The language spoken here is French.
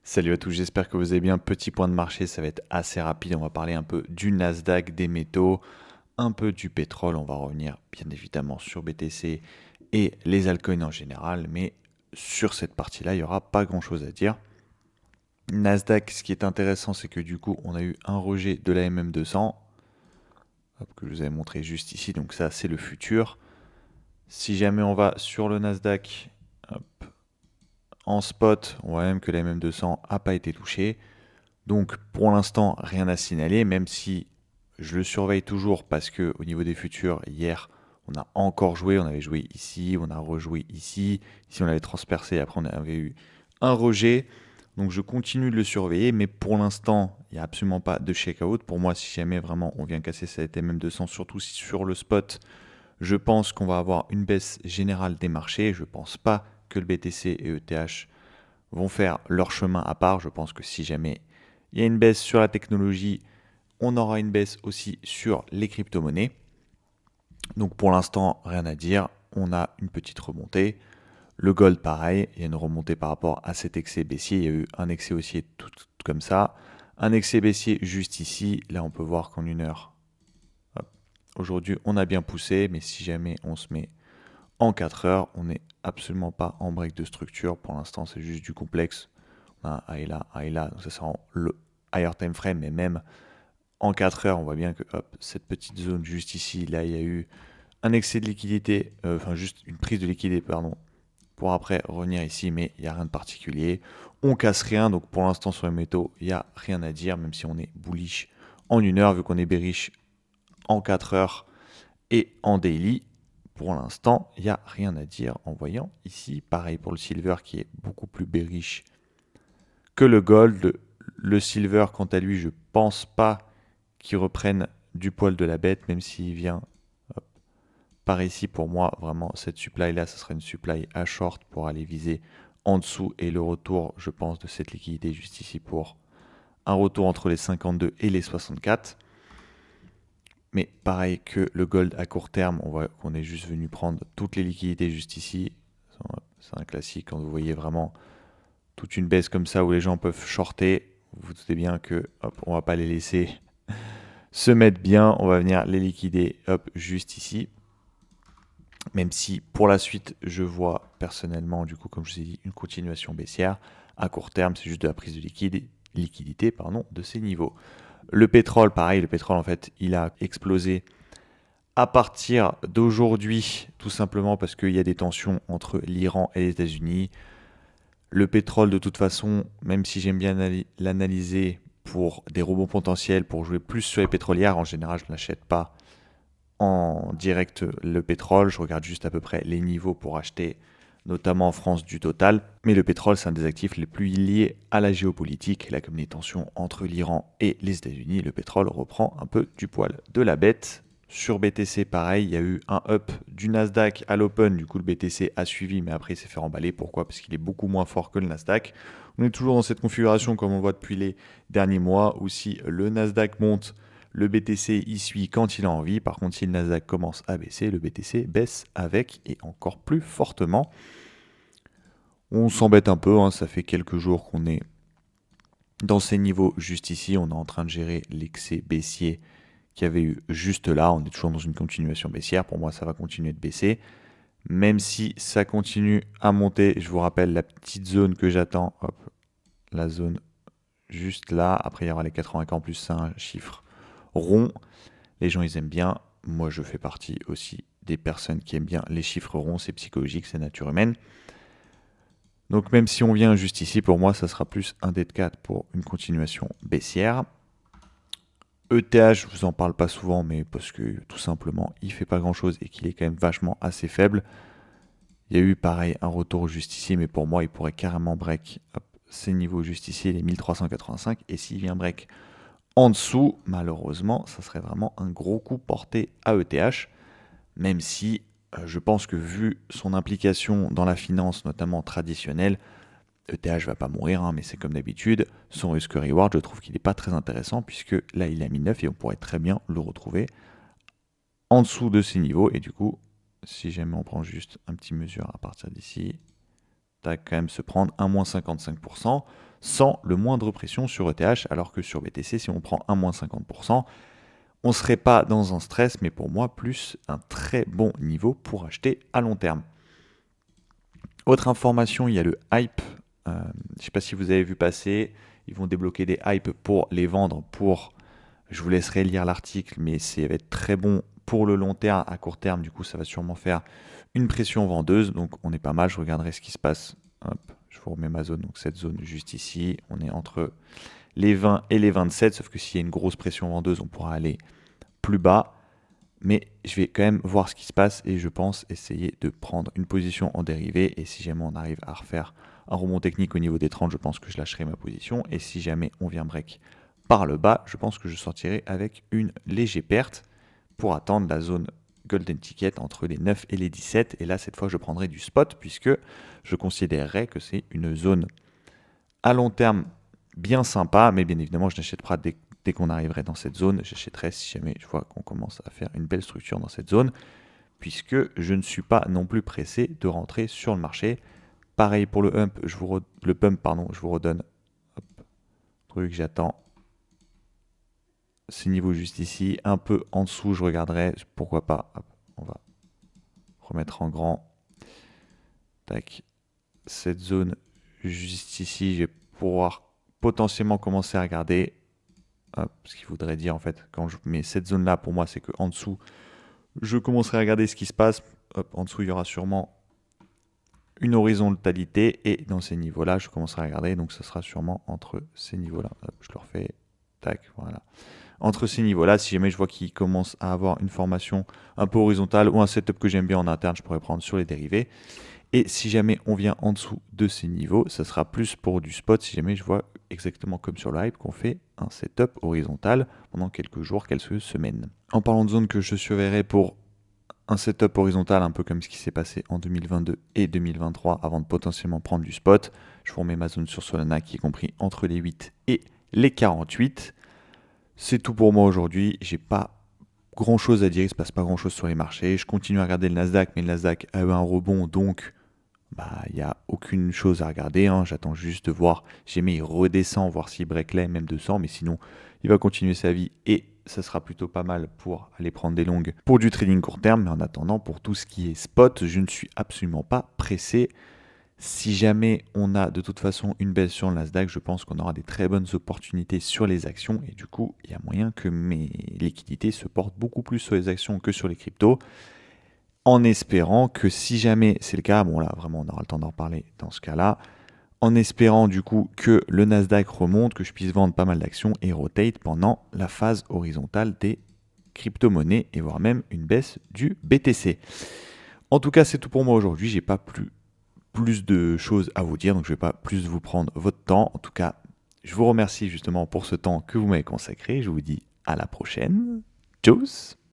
Salut à tous, j'espère que vous allez bien. Petit point de marché, ça va être assez rapide. On va parler un peu du Nasdaq, des métaux, un peu du pétrole. On va revenir bien évidemment sur BTC et les altcoins en général, mais sur cette partie-là, il n'y aura pas grand-chose à dire. Nasdaq, ce qui est intéressant, c'est que du coup, on a eu un rejet de la MM200, que je vous avais montré juste ici. Donc ça, c'est le futur. Si jamais on va sur le Nasdaq, hop, en spot, on voit même que la MM200 n'a pas été touchée. Donc pour l'instant, rien à signaler, même si je le surveille toujours parce que au niveau des futurs, hier, on a encore joué, on avait joué ici, on a rejoué ici, ici on avait transpercé, après on avait eu un rejet. Donc je continue de le surveiller, mais pour l'instant, il n'y a absolument pas de shake-out. Pour moi, si jamais vraiment on vient casser cette MM200, surtout si sur le spot, je pense qu'on va avoir une baisse générale des marchés. Je ne pense pas que le BTC et ETH vont faire leur chemin à part. Je pense que si jamais il y a une baisse sur la technologie, on aura une baisse aussi sur les crypto-monnaies. Donc pour l'instant, rien à dire. On a une petite remontée. Le gold, pareil, il y a une remontée par rapport à cet excès baissier. Il y a eu un excès haussier tout comme ça. Un excès baissier juste ici. Là, on peut voir qu'en une heure, aujourd'hui, on a bien poussé. Mais si jamais on se met en 4 heures, on n'est absolument pas en break de structure. Pour l'instant, c'est juste du complexe. On a un high là. Donc ça, c'est le higher time frame. Mais même en 4 heures, on voit bien que hop, cette petite zone juste ici, là, il y a eu un excès de liquidité, enfin juste une prise de liquidité, pardon, pour après revenir ici, mais il n'y a rien de particulier. On casse rien, donc pour l'instant sur les métaux, il n'y a rien à dire, même si on est bullish en une heure, vu qu'on est bearish en 4 heures et en daily. Pour l'instant, il n'y a rien à dire en voyant ici. Pareil pour le silver qui est beaucoup plus bearish que le gold. Le silver, quant à lui, je pense pas qu'il reprenne du poil de la bête, même s'il vient par ici. Pour moi, vraiment, cette supply-là, ce sera une supply à short pour aller viser en dessous. Et le retour, je pense, de cette liquidité juste ici pour un retour entre les 52 et les 64. Mais pareil que le gold à court terme, on voit qu'on est juste venu prendre toutes les liquidités juste ici. C'est un classique quand vous voyez vraiment toute une baisse comme ça où les gens peuvent shorter. Vous vous doutez bien que hop, on va pas les laisser se mettre bien. On va venir les liquider hop, juste ici. Même si pour la suite, je vois personnellement, du coup, comme je vous ai dit, une continuation baissière. À court terme, c'est juste de la prise de liquidité de ces niveaux. Le pétrole, pareil, le pétrole, en fait, il a explosé à partir d'aujourd'hui, tout simplement parce qu'il y a des tensions entre l'Iran et les États-Unis. Le pétrole, de toute façon, même si j'aime bien l'analyser pour des rebonds potentiels, pour jouer plus sur les pétrolières, en général, je ne l'achète pas en direct le pétrole. Je regarde juste à peu près les niveaux pour acheter, notamment en France, du Total. Mais le pétrole, c'est un des actifs les plus liés à la géopolitique. Et là, comme les tensions entre l'Iran et les États-Unis, le pétrole reprend un peu du poil de la bête. Sur BTC, pareil, il y a eu un up du Nasdaq à l'open. Du coup, le BTC a suivi, mais après, il s'est fait remballer. Pourquoi? Parce qu'il est beaucoup moins fort que le Nasdaq. On est toujours dans cette configuration, comme on voit depuis les derniers mois, où si le Nasdaq monte, le BTC y suit quand il a envie. Par contre, si le Nasdaq commence à baisser, le BTC baisse avec et encore plus fortement. On s'embête un peu, hein, ça fait quelques jours qu'on est dans ces niveaux juste ici. On est en train de gérer l'excès baissier qu'il y avait eu juste là. On est toujours dans une continuation baissière. Pour moi, ça va continuer de baisser. Même si ça continue à monter, je vous rappelle la petite zone que j'attends. Hop, la zone juste là. Après, il y aura les 80K en plus, c'est un chiffre rond. Les gens, ils aiment bien. Moi, je fais partie aussi des personnes qui aiment bien les chiffres ronds. C'est psychologique, c'est nature humaine. Donc, même si on vient juste ici, pour moi, ça sera plus un D de 4 pour une continuation baissière. ETH, je vous en parle pas souvent, mais parce que tout simplement, il fait pas grand-chose et qu'il est quand même vachement assez faible. Il y a eu pareil un retour juste ici, mais pour moi, il pourrait carrément break ces niveaux juste ici, les 1385. Et s'il vient break en dessous, malheureusement, ça serait vraiment un gros coup porté à ETH. Même si je pense que vu son implication dans la finance, notamment traditionnelle, ETH va pas mourir, hein, mais c'est comme d'habitude. Son risk-reward, je trouve qu'il n'est pas très intéressant, puisque là, il a mis 9 et on pourrait très bien le retrouver en dessous de ces niveaux. Et du coup, si jamais on prend juste un petit mesure à partir d'ici, ça va quand même se prendre un moins 55%. sans le moindre pression sur ETH, alors que sur BTC, si on prend un moins 50%, on ne serait pas dans un stress, mais pour moi, plus un très bon niveau pour acheter à long terme. Autre information, il y a le hype. Je ne sais pas si vous avez vu passer, ils vont débloquer des hypes pour les vendre je vous laisserai lire l'article, mais ça va être très bon pour le long terme. À court terme, du coup, ça va sûrement faire une pression vendeuse. Donc, on est pas mal. Je regarderai ce qui se passe. Hop, je vous remets ma zone. Donc, cette zone juste ici, on est entre les 20 et les 27. Sauf que s'il y a une grosse pression vendeuse, on pourra aller plus bas. Mais je vais quand même voir ce qui se passe et je pense essayer de prendre une position en dérivé. Et si jamais on arrive à refaire un rebond technique au niveau des 30, je pense que je lâcherai ma position. Et si jamais on vient break par le bas, je pense que je sortirai avec une légère perte pour attendre la zone golden ticket entre les 9 et les 17. Et là, cette fois, je prendrai du spot puisque je considérerais que c'est une zone à long terme bien sympa. Mais bien évidemment, je n'achèterai pas dès qu'on arriverait dans cette zone. J'achèterai si jamais je vois qu'on commence à faire une belle structure dans cette zone puisque je ne suis pas non plus pressé de rentrer sur le marché. Pareil pour le pump, je vous redonne. Hop, truc, j'attends ces niveaux juste ici, un peu en dessous, je regarderai, pourquoi pas. Hop, on va remettre en grand. Tac, cette zone juste ici, je vais pouvoir potentiellement commencer à regarder. Hop, ce qu'il voudrait dire en fait, quand je mets cette zone là, pour moi, c'est que en dessous, je commencerai à regarder ce qui se passe. Hop, en dessous, il y aura sûrement une horizontalité et dans ces niveaux là, je commencerai à regarder. Donc, ce sera sûrement entre ces niveaux là. Hop, je le refais. Tac, voilà. Entre ces niveaux-là, si jamais je vois qu'il commence à avoir une formation un peu horizontale ou un setup que j'aime bien en interne, je pourrais prendre sur les dérivés. Et si jamais on vient en dessous de ces niveaux, ça sera plus pour du spot si jamais je vois exactement comme sur le hype qu'on fait un setup horizontal pendant quelques jours, quelques semaines. En parlant de zone que je surveillerai pour un setup horizontal, un peu comme ce qui s'est passé en 2022 et 2023 avant de potentiellement prendre du spot, je vous remets ma zone sur Solana qui est compris entre les 8 et les 48. C'est tout pour moi aujourd'hui. J'ai pas grand chose à dire, il ne se passe pas grand chose sur les marchés. Je continue à regarder le Nasdaq, mais le Nasdaq a eu un rebond, donc il n'y a aucune chose à regarder. J'attends juste de voir. Jamais il redescend, voir s'il break les même 200, mais sinon il va continuer sa vie et ça sera plutôt pas mal pour aller prendre des longues pour du trading court terme. Mais en attendant, pour tout ce qui est spot, je ne suis absolument pas pressé. Si jamais on a de toute façon une baisse sur le Nasdaq, je pense qu'on aura des très bonnes opportunités sur les actions et du coup, il y a moyen que mes liquidités se portent beaucoup plus sur les actions que sur les cryptos, en espérant que si jamais c'est le cas, bon là vraiment on aura le temps d'en reparler dans ce cas-là, en espérant du coup que le Nasdaq remonte, que je puisse vendre pas mal d'actions et rotate pendant la phase horizontale des crypto-monnaies et voire même une baisse du BTC. En tout cas, c'est tout pour moi aujourd'hui, j'ai pas plus de choses à vous dire, donc je ne vais pas plus vous prendre votre temps. En tout cas, je vous remercie justement pour ce temps que vous m'avez consacré. Je vous dis à la prochaine. Tchuss!